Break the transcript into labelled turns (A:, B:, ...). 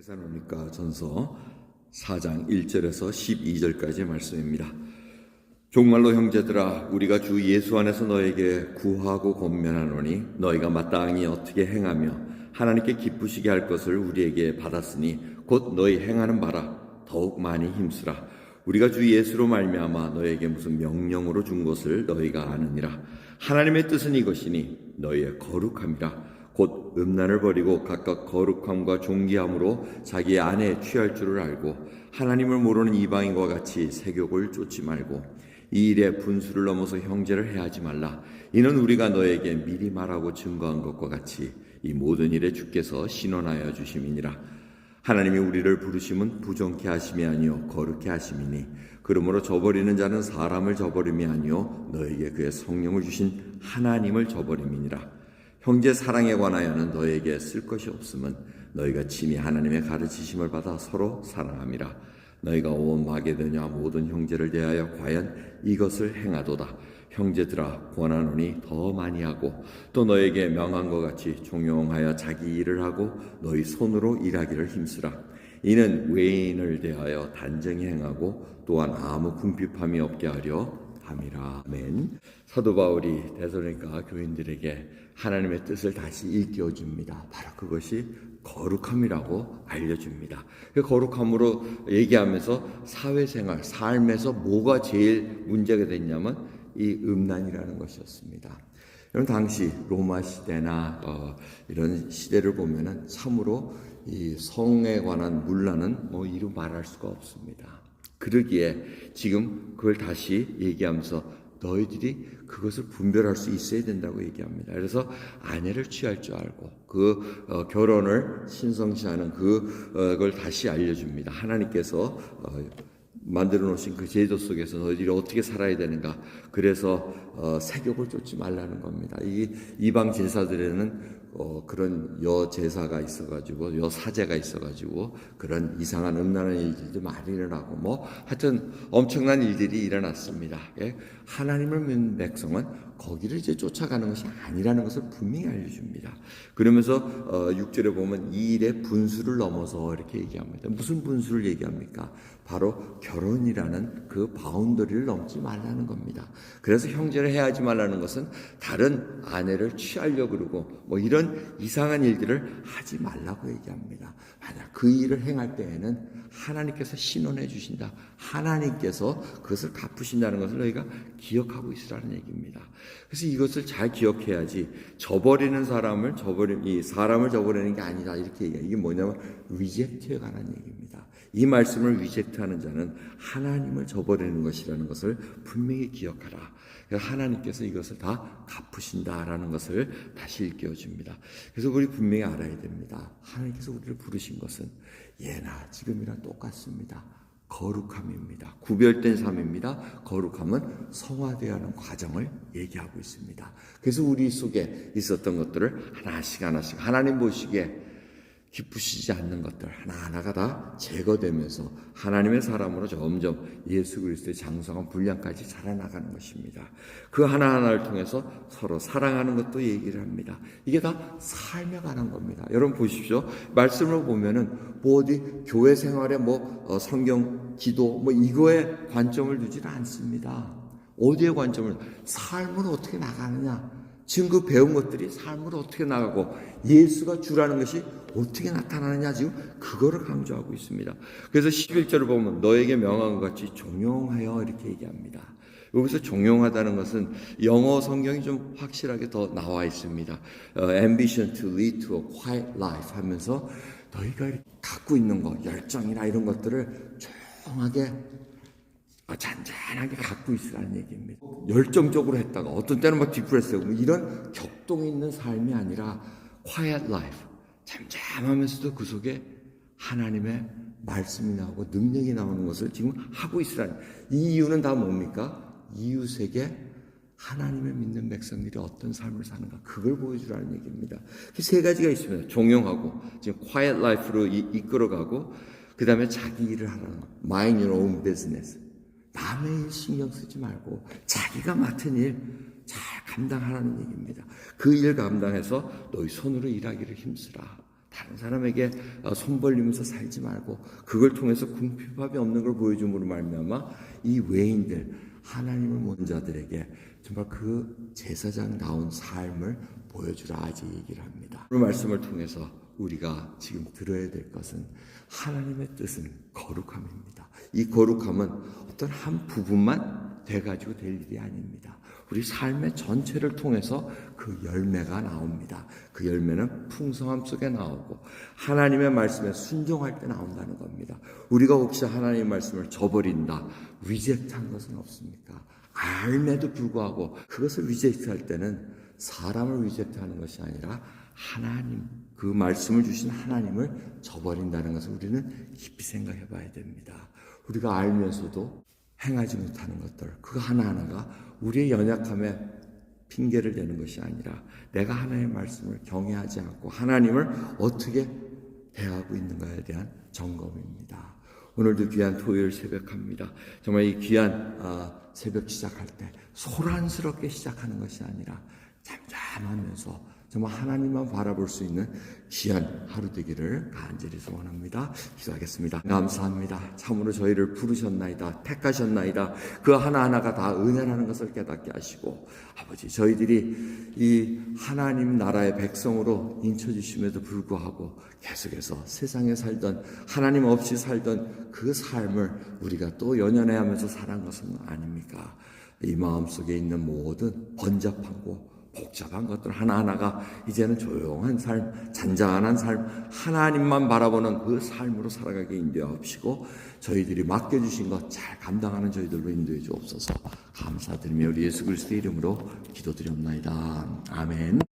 A: 데살로니가 전서 4장 1절에서 12절까지의 말씀입니다. 종말로 형제들아, 우리가 주 예수 안에서 너에게 구하고 권면하노니 너희가 마땅히 어떻게 행하며 하나님께 기쁘시게 할 것을 우리에게 받았으니 곧 너희 행하는 바라 더욱 많이 힘쓰라. 우리가 주 예수로 말미암아 너에게 무슨 명령으로 준 것을 너희가 아느니라. 하나님의 뜻은 이것이니 너희의 거룩함이라. 곧 음란을 버리고 각각 거룩함과 존귀함으로 자기의 아내에 취할 줄을 알고 하나님을 모르는 이방인과 같이 세욕을 쫓지 말고 이 일에 분수를 넘어서 형제를 해하지 말라. 이는 우리가 너에게 미리 말하고 증거한 것과 같이 이 모든 일에 주께서 신원하여 주심이니라. 하나님이 우리를 부르심은 부정케 하심이 아니요 거룩케 하심이니 그러므로 저버리는 자는 사람을 저버림이 아니요 너에게 그의 성령을 주신 하나님을 저버림이니라. 형제 사랑에 관하여는 너에게 쓸 것이 없음은 너희가 친히 하나님의 가르치심을 받아 서로 사랑함이라. 너희가 온 마게도냐 모든 형제를 대하여 과연 이것을 행하도다. 형제들아, 권하노니 더 많이 하고 또 너에게 명한 것 같이 종용하여 자기 일을 하고 너희 손으로 일하기를 힘쓰라. 이는 외인을 대하여 단정히 행하고 또한 아무 궁핍함이 없게 하려 함이라. 아멘. 사도 바울이 데살로니가 교인들에게 하나님의 뜻을 다시 일깨워줍니다. 바로 그것이 거룩함이라고 알려줍니다. 그 거룩함으로 얘기하면서 사회생활, 삶에서 뭐가 제일 문제가 됐냐면 이 음란이라는 것이었습니다. 여러분, 당시 로마 시대나 이런 시대를 보면은 참으로 이 성에 관한 문란은 뭐 이루 말할 수가 없습니다. 그러기에 지금 그걸 다시 얘기하면서 너희들이 그것을 분별할 수 있어야 된다고 얘기합니다. 그래서 아내를 취할 줄 알고 그 결혼을 신성시하는 그걸 다시 알려줍니다. 하나님께서 만들어 놓으신 그 제도 속에서 너희들이 어떻게 살아야 되는가. 그래서 세욕을 쫓지 말라는 겁니다. 이 이방 제사들에는 그런 여제사가 있어가지고 여사제가 있어가지고 그런 이상한 음란한 일들도 많이 일어나고 뭐 하여튼 엄청난 일들이 일어났습니다. 예? 하나님을 믿는 백성은 거기를 이제 쫓아가는 것이 아니라는 것을 분명히 알려줍니다. 그러면서 6절에 보면 이 일의 분수를 넘어서 이렇게 얘기합니다. 무슨 분수를 얘기합니까? 바로 결혼이라는 그 바운더리를 넘지 말라는 겁니다. 그래서 형제를 해하지 말라는 것은 다른 아내를 취하려고 그러고 뭐 이런 이상한 일들을 하지 말라고 얘기합니다. 만약 그 일을 행할 때에는 하나님께서 신원해 주신다. 하나님께서 그것을 갚으신다는 것을 너희가 기억하고 있으라는 얘기입니다. 그래서 이것을 잘 기억해야지 저버리는 사람을 이 사람을 저버리는 게 아니다 이렇게 얘기해요. 이게 뭐냐면 리젝트에 관한 얘기입니다. 이 말씀을 리젝트하는 자는 하나님을 저버리는 것이라는 것을 분명히 기억하라. 하나님께서 이것을 다 갚으신다라는 것을 다시 일깨워줍니다. 그래서 우리 분명히 알아야 됩니다. 하나님께서 우리를 부르신 것은 예나 지금이랑 똑같습니다. 거룩함입니다. 구별된 삶입니다. 거룩함은 성화되어가는 과정을 얘기하고 있습니다. 그래서 우리 속에 있었던 것들을 하나씩 하나님 보시기에 기쁘시지 않는 것들 하나하나가 다 제거되면서 하나님의 사람으로 점점 예수 그리스도의 장성한 분량까지 자라나가는 것입니다. 그 하나하나를 통해서 서로 사랑하는 것도 얘기를 합니다. 이게 다 삶에 관한 겁니다. 여러분 보십시오. 말씀을 보면은 뭐 어디 교회 생활에 뭐 성경, 기도 뭐 이거에 관점을 두지는 않습니다. 어디에 관점을? 삶으로 어떻게 나가느냐. 지금 그 배운 것들이 삶으로 어떻게 나가고 예수가 주라는 것이 어떻게 나타나느냐 지금 그거를 강조하고 있습니다. 그래서 11절을 보면 너에게 명한 것 같이 종용하여 이렇게 얘기합니다. 여기서 종용하다는 것은 영어 성경이 좀 확실하게 더 나와 있습니다. Ambition to lead to a quiet life 하면서 너희가 갖고 있는 것, 열정이나 이런 것들을 조용하게 잔잔하게 갖고 있으라는 얘기입니다. 열정적으로 했다가 어떤 때는 막 디프레스하고 이런 격동 있는 삶이 아니라 quiet life, 잠잠하면서도 그 속에 하나님의 말씀이 나오고 능력이 나오는 것을 지금 하고 있으라는. 이 이유는 다 뭡니까? 이웃에게 하나님을 믿는 백성들이 어떤 삶을 사는가 그걸 보여주라는 얘기입니다. 세 가지가 있습니다. 종용하고 지금 quiet life로 이끌어가고 그 다음에 자기 일을 하라는 거. Mind your own business. 남의 일 신경 쓰지 말고 자기가 맡은 일 잘 감당하라는 얘기입니다. 그 일 감당해서 너희 손으로 일하기를 힘쓰라. 다른 사람에게 손 벌리면서 살지 말고 그걸 통해서 궁핍함이 없는 걸 보여줌으로 말미암아 이 외인들, 하나님을 모르는 자들에게 정말 그 제사장 나온 삶을 보여주라 아직 얘기를 합니다. 그 말씀을 통해서 우리가 지금 들어야 될 것은 하나님의 뜻은 거룩함입니다. 이 거룩함은 어떤 한 부분만 돼가지고 될 일이 아닙니다. 우리 삶의 전체를 통해서 그 열매가 나옵니다. 그 열매는 풍성함 속에 나오고 하나님의 말씀에 순종할 때 나온다는 겁니다. 우리가 혹시 하나님의 말씀을 저버린다, 리젝트한 것은 없습니까? 알매도 불구하고 그것을 리젝트할 때는 사람을 리젝트하는 것이 아니라 하나님, 그 말씀을 주신 하나님을 저버린다는 것을 우리는 깊이 생각해 봐야 됩니다. 우리가 알면서도 행하지 못하는 것들, 그 하나하나가 우리의 연약함에 핑계를 대는 것이 아니라 내가 하나님의 말씀을 경외하지 않고 하나님을 어떻게 대하고 있는가에 대한 점검입니다. 오늘도 귀한 토요일 새벽합니다. 정말 이 귀한 새벽 시작할 때 소란스럽게 시작하는 것이 아니라 잠잠하면서 정말 하나님만 바라볼 수 있는 귀한 하루 되기를 간절히 소원합니다. 기도하겠습니다. 감사합니다. 참으로 저희를 부르셨나이다, 택하셨나이다. 그 하나하나가 다 은혜라는 것을 깨닫게 하시고 아버지, 저희들이 이 하나님 나라의 백성으로 인쳐주심에도 불구하고 계속해서 세상에 살던 하나님 없이 살던 그 삶을 우리가 또 연연해 하면서 살아간 것은 아닙니까? 이 마음속에 있는 모든 번잡하고 복잡한 것들 하나하나가 이제는 조용한 삶, 잔잔한 삶, 하나님만 바라보는 그 삶으로 살아가게 인도하옵시고 저희들이 맡겨주신 것 잘 감당하는 저희들로 인도해 주옵소서. 감사드리며 우리 예수 그리스도의 이름으로 기도드렸나이다. 아멘.